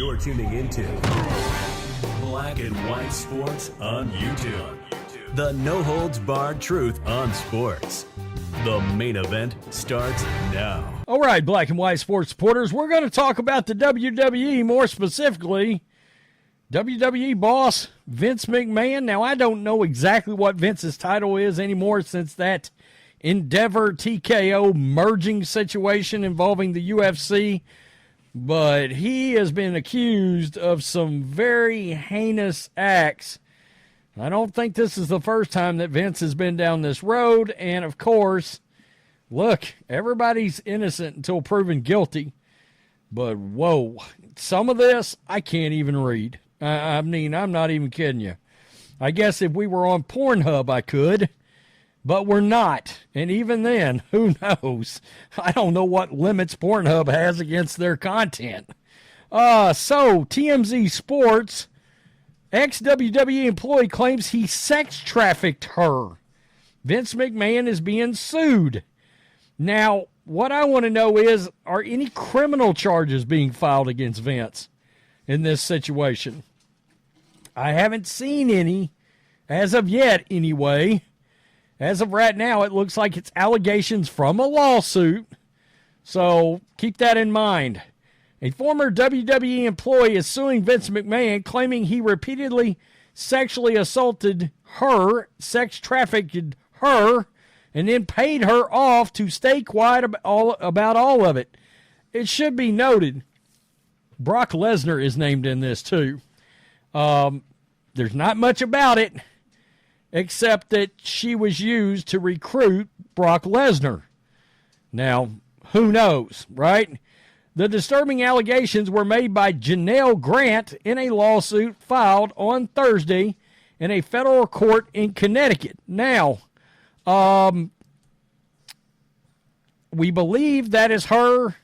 You're tuning into Black and White Sports on YouTube. The no-holds-barred truth on sports. The main event starts now. All right, Black and White Sports supporters, we're going to talk about the WWE, more specifically, WWE boss Vince McMahon. Now, I don't know exactly what Vince's title is anymore since that Endeavor TKO merging situation involving the UFC, but he has been accused of some very heinous acts. I don't think this is the first time that Vince has been down this road, and of course, look, everybody's innocent until proven guilty, but whoa, some of this I can't even read. I mean, I'm not even kidding you. I guess if we were on Pornhub, I could, but we're not. And even then, who knows? I don't know what limits Pornhub has against their content. So, TMZ Sports, ex-WWE employee claims he sex trafficked her. Vince McMahon is being sued. Now, what I want to know is, are any criminal charges being filed against Vince in this situation? I haven't seen any, as of yet anyway. As of right now, it looks like it's allegations from a lawsuit, so keep that in mind. A former WWE employee is suing Vince McMahon, claiming he repeatedly sexually assaulted her, sex trafficked her, and then paid her off to stay quiet about all of it. It should be noted, Brock Lesnar is named in this too. There's not much about it, except that she was used to recruit Brock Lesnar. Now, who knows, right? The disturbing allegations were made by Janelle Grant in a lawsuit filed on Thursday in a federal court in Connecticut. Now, we believe that is her,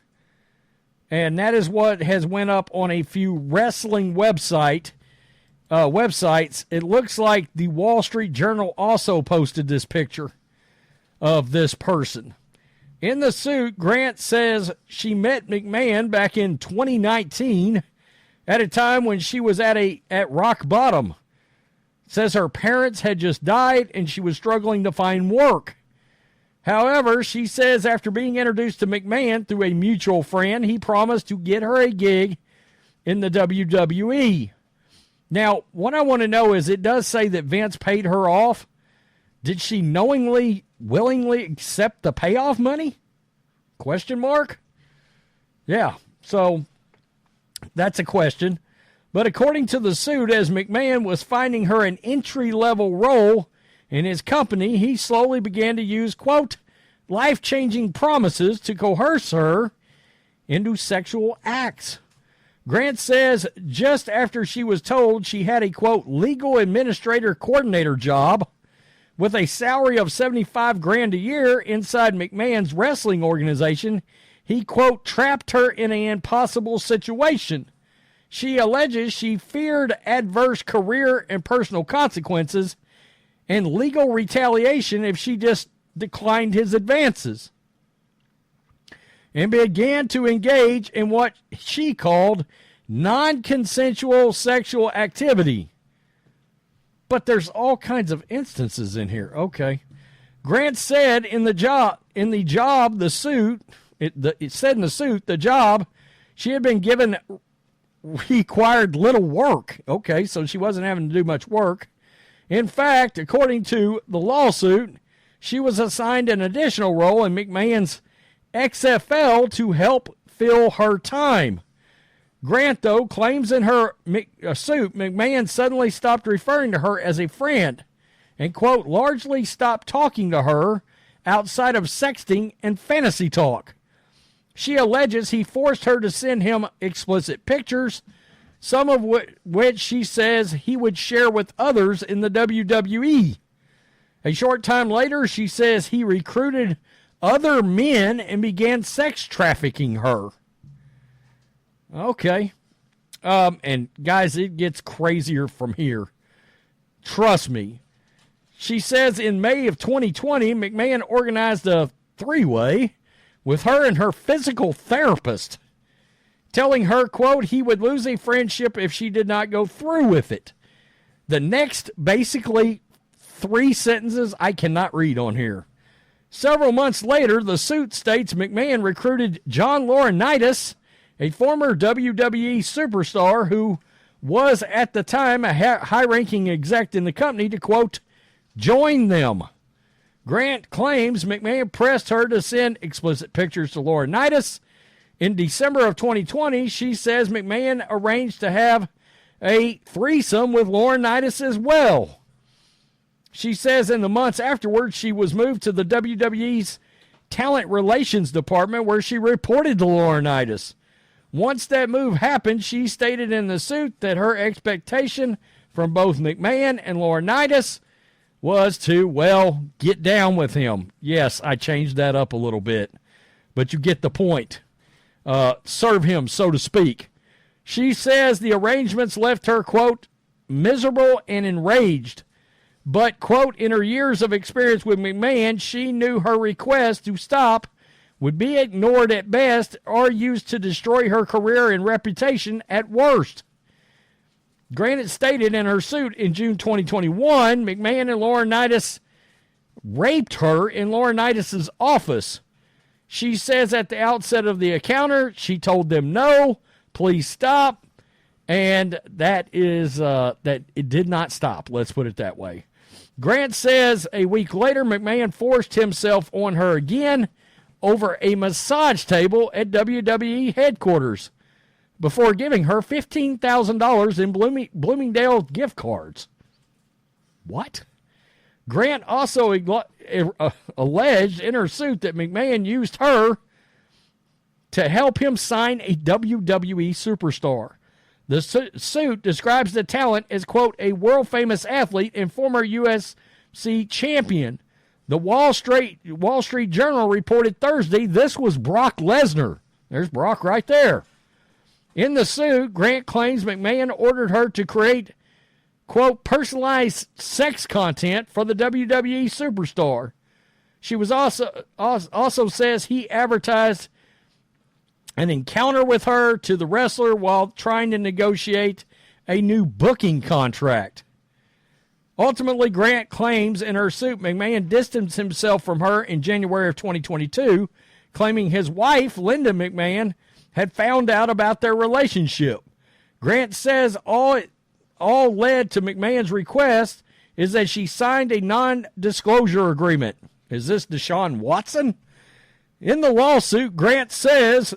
and that is what has went up on a few wrestling websites. It looks like the Wall Street Journal also posted this picture of this person. In the suit, Grant says she met McMahon back in 2019 at a time when she was at rock bottom. Says her parents had just died and she was struggling to find work. However, she says after being introduced to McMahon through a mutual friend, he promised to get her a gig in the WWE. Now, what I want to know is, it does say that Vince paid her off. Did she knowingly, willingly accept the payoff money? Question mark? Yeah, so that's a question. But according to the suit, as McMahon was finding her an entry-level role in his company, he slowly began to use, quote, life-changing promises to coerce her into sexual acts. Grant says just after she was told she had a, quote, legal administrator coordinator job with a salary of $75,000 a year inside McMahon's wrestling organization, he, quote, trapped her in an impossible situation. She alleges she feared adverse career and personal consequences and legal retaliation if she just declined his advances, and began to engage in what she called non-consensual sexual activity. But there's all kinds of instances in here. Okay. Grant said it said in the suit, the job she had been given required little work. Okay, so she wasn't having to do much work. In fact, according to the lawsuit, she was assigned an additional role in McMahon's XFL to help fill her time. Grant, though, claims in her suit McMahon suddenly stopped referring to her as a friend and, quote, largely stopped talking to her outside of sexting and fantasy talk. She alleges he forced her to send him explicit pictures, some of which she says he would share with others in the WWE. A short time later, she says he recruited other men and began sex trafficking her. Okay. And guys, it gets crazier from here. Trust me. She says in May of 2020, McMahon organized a three-way with her and her physical therapist. telling her, quote, he would lose a friendship if she did not go through with it. The next, basically, 3 sentences I cannot read on here. Several months later, the suit states McMahon recruited John Laurinaitis, a former WWE superstar who was at the time a high-ranking exec in the company, to, quote, join them. Grant claims McMahon pressed her to send explicit pictures to Laurinaitis. In December of 2020, she says McMahon arranged to have a threesome with Laurinaitis as well. She says in the months afterwards, she was moved to the WWE's Talent Relations Department, where she reported to Laurinaitis. Once that move happened, she stated in the suit that her expectation from both McMahon and Laurinaitis was to, well, get down with him. Yes, I changed that up a little bit, but you get the point. Serve him, so to speak. She says the arrangements left her, quote, miserable and enraged. But, quote, in her years of experience with McMahon, she knew her request to stop would be ignored at best or used to destroy her career and reputation at worst. Granted stated in her suit in June 2021, McMahon and Laurinaitis raped her in Laurinaitis' office. She says at the outset of the encounter, she told them no, please stop, and that is that it did not stop. Let's put it that way. Grant says a week later, McMahon forced himself on her again over a massage table at WWE headquarters before giving her $15,000 in Bloomingdale gift cards. What? Grant also alleged in her suit that McMahon used her to help him sign a WWE superstar. The suit describes the talent as, quote, a world-famous athlete and former UFC champion. The Wall Street Journal reported Thursday this was Brock Lesnar. There's Brock right there. In the suit, Grant claims McMahon ordered her to create, quote, personalized sex content for the WWE superstar. She was also says he advertised an encounter with her to the wrestler while trying to negotiate a new booking contract. Ultimately, Grant claims in her suit McMahon distanced himself from her in January of 2022, claiming his wife, Linda McMahon, had found out about their relationship. Grant says all led to McMahon's request is that she signed a non-disclosure agreement. Is this Deshaun Watson? In the lawsuit, Grant says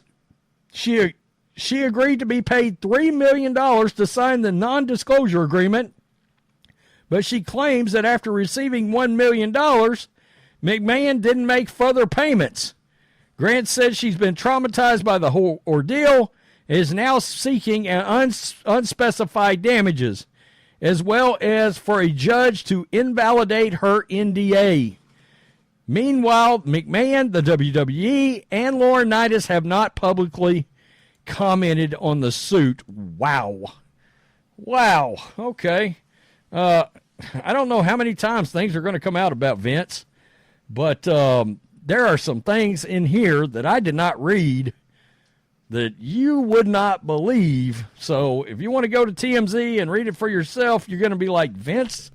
she agreed to be paid $3 million to sign the non-disclosure agreement, but she claims that after receiving $1 million, McMahon didn't make further payments. Grant says she's been traumatized by the whole ordeal and is now seeking an unspecified damages, as well as for a judge to invalidate her NDA. Meanwhile, McMahon, the WWE, and Laurinaitis have not publicly commented on the suit. Wow. Okay. I don't know how many times things are going to come out about Vince, but there are some things in here that I did not read that you would not believe. So if you want to go to TMZ and read it for yourself, you're going to be like, Vince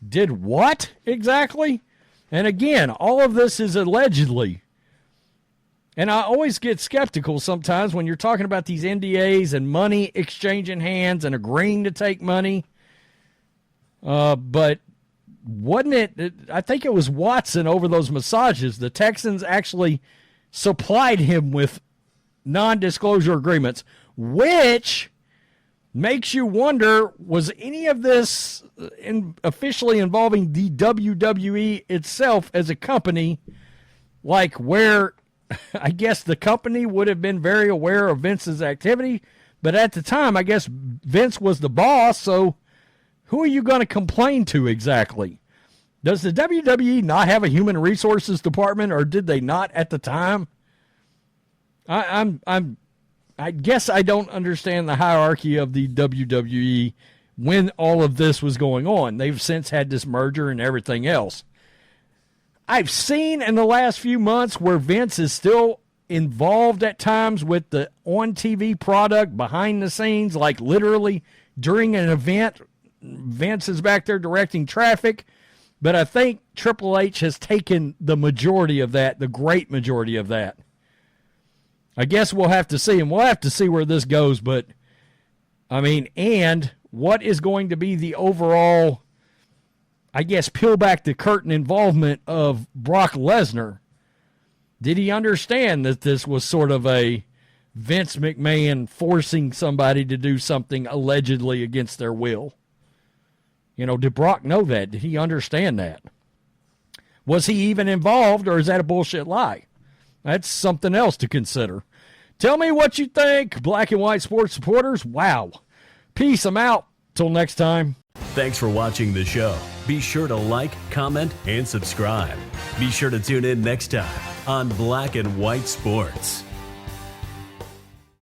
did what exactly? And again, all of this is allegedly. And I always get skeptical sometimes when you're talking about these NDAs and money exchanging hands and agreeing to take money. But wasn't it, I think it was Watson over those massages. The Texans actually supplied him with non-disclosure agreements, which makes you wonder, was any of this officially involving the WWE itself as a company, like where I guess the company would have been very aware of Vince's activity, but at the time, I guess Vince was the boss, so who are you going to complain to exactly? Does the WWE not have a human resources department, or did they not at the time? I guess I don't understand the hierarchy of the WWE when all of this was going on. They've since had this merger and everything else. I've seen in the last few months where Vince is still involved at times with the on-TV product behind the scenes, like literally during an event. Vince is back there directing traffic. But I think Triple H has taken the majority of that, the great majority of that. I guess we'll have to see, and we'll have to see where this goes. But, I mean, and what is going to be the overall, I guess, peel back the curtain involvement of Brock Lesnar? Did he understand that this was sort of a Vince McMahon forcing somebody to do something allegedly against their will? You know, did Brock know that? Did he understand that? Was he even involved, or is that a bullshit lie? That's something else to consider. Tell me what you think, Black and White Sports supporters. Wow. Peace. I'm out. Till next time. Thanks for watching the show. Be sure to like, comment, and subscribe. Be sure to tune in next time on Black and White Sports.